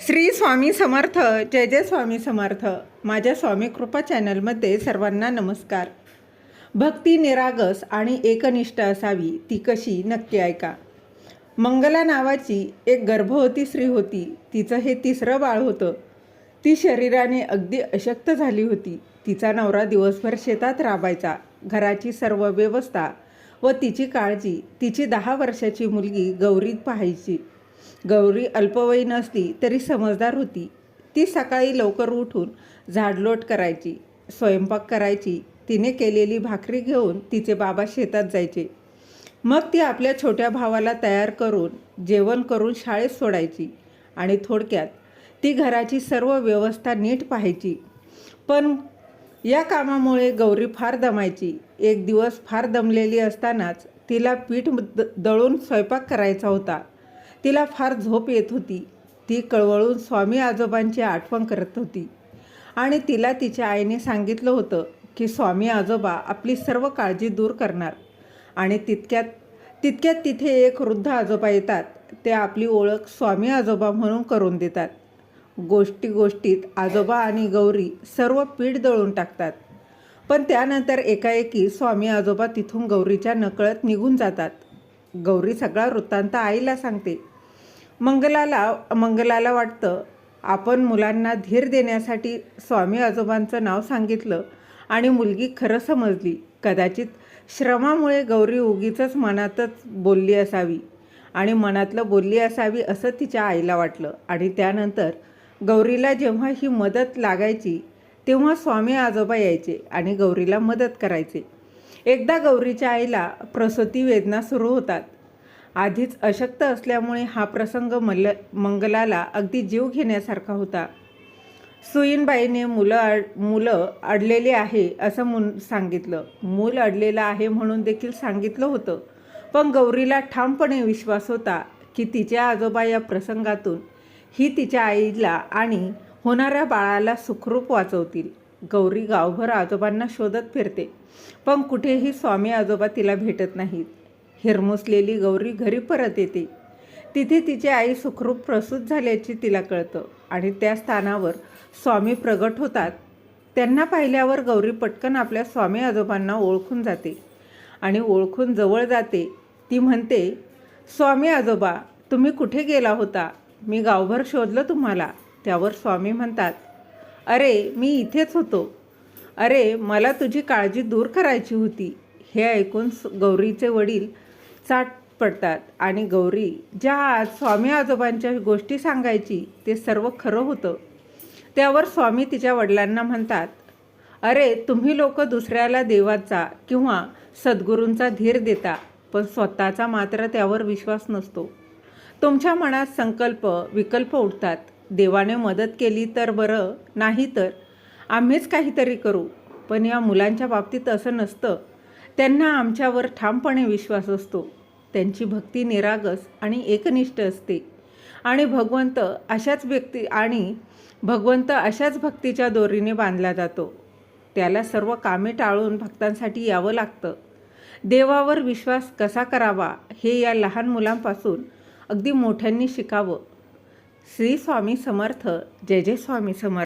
श्री स्वामी समर्थ. जय जय स्वामी समर्थ. माझ्या स्वामी कृपा चॅनलमध्ये सर्वांना नमस्कार. भक्ती निरागस आणि एकनिष्ठ असावी ती कशी, नक्की ऐका. मंगला नावाची एक गर्भवती स्त्री होती. तिचं हे तिसरं बाळ होतं. ती शरीराने अगदी अशक्त झाली होती. तिचा नवरा दिवसभर शेतात राबायचा. घराची सर्व व्यवस्था व तिची काळजी तिची 10 वर्षाची मुलगी गौरी पाहायची. गौरी अल्पवयीन असली तरी समजदार होती. ती सकाळी लवकर उठून झाडलोट करायची, स्वयंपाक करायची. तिने केलेली भाकरी घेऊन तिचे बाबा शेतात जायचे. मग ती आपल्या छोट्या भावाला तयार करून जेवण करून शाळेत सोडायची आणि थोडक्यात ती घराची सर्व व्यवस्था नीट पाहायची. पण या कामामुळे गौरी फार दमायची. एक दिवस फार दमलेली असतानाच तिला पीठ दळून स्वयंपाक करायचा होता. तिला फार झोप येत होती. ती कळवळून स्वामी आजोबांची आठवण करत होती आणि तिला तिच्या आईने सांगितलं होतं की स्वामी आजोबा आपली सर्व काळजी दूर करणार. आणि तितक्यात तिथे एक वृद्ध आजोबा येतात. ते आपली ओळख स्वामी आजोबा म्हणून करून देतात. गोष्टीत आजोबा आणि गौरी सर्व पीठ दळून टाकतात. पण त्यानंतर एकाएकी स्वामी आजोबा तिथून गौरीच्या नकळत निघून जातात. गौरी सगळा वृत्तांत आईला सांगते. मंगलाला वाटतं आपण मुलांना धीर देण्यासाठी स्वामी आजोबांचं नाव सांगितलं आणि मुलगी खरं समजली. कदाचित श्रमामुळे गौरी उगीचच मनातच बोलली असावी आणि मनातलं बोलली असावी असं तिच्या आईला वाटलं. आणि त्यानंतर गौरीला जेव्हा ही मदत लागायची तेव्हा स्वामी आजोबा यायचे आणि गौरीला मदत करायचे. एकदा गौरीच्या आईला प्रसूती वेदना सुरू होतात. आधीच अशक्त असल्यामुळे हा प्रसंग मंगलाला अगदी जीव घेण्यासारखा होता. सुईणबाईने मुलं अडलेले आहे असं सांगितलं. मूल अडलेलं आहे म्हणून देखील सांगितलं होतं. पण गौरीला ठामपणे विश्वास होता की तिचे आजोबा या प्रसंगातून ही तिच्या आईला आणि होणाऱ्या बाळाला सुखरूप वाचवतील. गौरी गावभर आजोबांना शोधत फिरते, पण कुठेही स्वामी आजोबा तिला भेटत नाहीत. हिरमुसलेली गौरी घरी परत येते. तिथे तिची आई सुखरूप प्रसूत झाल्याचे तिला कळतं आणि त्या स्थानावर स्वामी प्रगट होतात. त्यांना पाहिल्यावर गौरी पटकन आपल्या स्वामी आजोबांना ओळखून जाते आणि ओळखून जवळ जाते. ती म्हणते, स्वामी आजोबा, तुम्ही कुठे गेला होता? मी गावभर शोधलं तुम्हाला. त्यावर स्वामी म्हणतात, अरे मी इथेच होतो. अरे मला तुझी काळजी दूर करायची होती. हे ऐकून गौरीचे वडील चाट पडतात आणि गौरी ज्या आज स्वामी आजोबांच्या गोष्टी सांगायची ते सर्व खरं होतं. त्यावर स्वामी तिच्या वडिलांना म्हणतात, अरे तुम्ही लोक दुसऱ्याला देवाचा किंवा सद्गुरूंचा धीर देता, पण स्वतःचा मात्र त्यावर विश्वास नसतो. तुमच्या मनात संकल्प विकल्प उठतात. देवाने मदत केली तर बरं, नाही तर आम्हीच काहीतरी करू. पण या मुलांच्या बाबतीत असं नसतं. त्यांना आमच्यावर ठामपणे विश्वास असतो. त्यांची भक्ती निरागस आणि एकनिष्ठ असते आणि भगवंत अशाच भक्तीच्या दोरीने बांधला जातो. त्याला सर्व कामे टाळून भक्तांसाठी यावं लागतं. देवावर विश्वास कसा करावा हे या लहान मुलांपासून अगदी मोठ्यांनी शिकावं. श्री स्वामी समर्थ. जय जय स्वामी समर्थ.